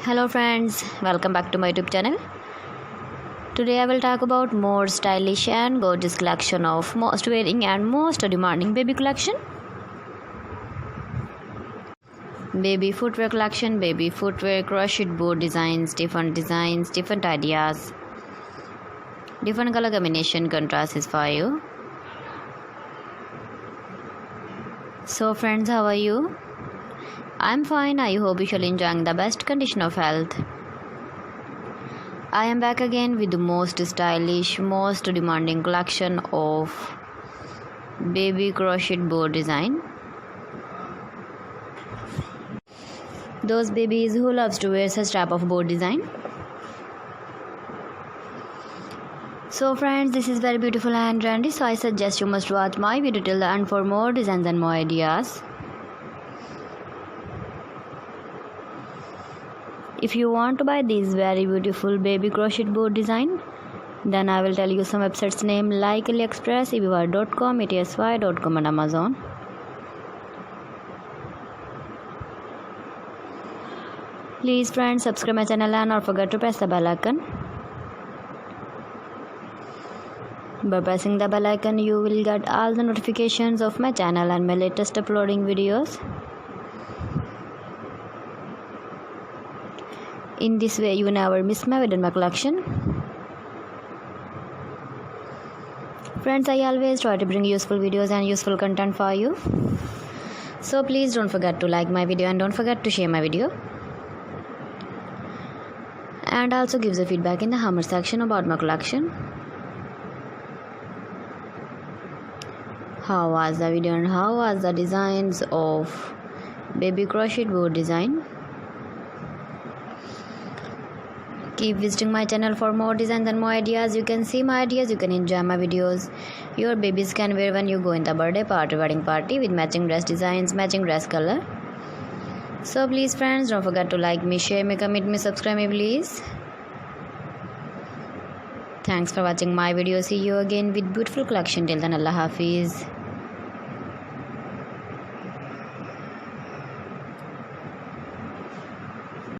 Hello friends, welcome back to my YouTube channel. Today I will talk about more stylish and gorgeous collection of most wearing and most demanding baby collection. Baby footwear collection, baby footwear, crocheted board designs, different ideas, different color combination contrasts for you. So friends, how are you? I'm fine. I hope you shall enjoying the best condition of health. I am back again with the most stylish, most demanding collection of baby crocheted board design. Those babies who loves to wear such type of board design. So friends, this is very beautiful and trendy, so I suggest you must watch my video till the end for more designs and more ideas. If you want to buy this very beautiful baby crochet board design, then I will tell you some websites name like AliExpress, eBay.com, ETSY.com and Amazon. Please friends, subscribe my channel and don't forget to press the bell icon. By pressing the bell icon, you will get all the notifications of my channel and my latest uploading videos. In this way, you never miss my video in my collection. Friends, I always try to bring useful videos and useful content for you. So please don't forget to like my video and don't forget to share my video. And also give the feedback in the comment section about my collection. How was the video and how was the designs of baby crochet board design? Keep visiting my channel for more designs and more ideas. You can see my ideas, you can enjoy my videos. Your babies can wear when you go in the birthday party, wedding party with matching dress designs, matching dress color. So please friends, don't forget to like me, share me, comment me, subscribe me please. Thanks for watching my video. See you again with beautiful collection. Till then, Allah Hafiz.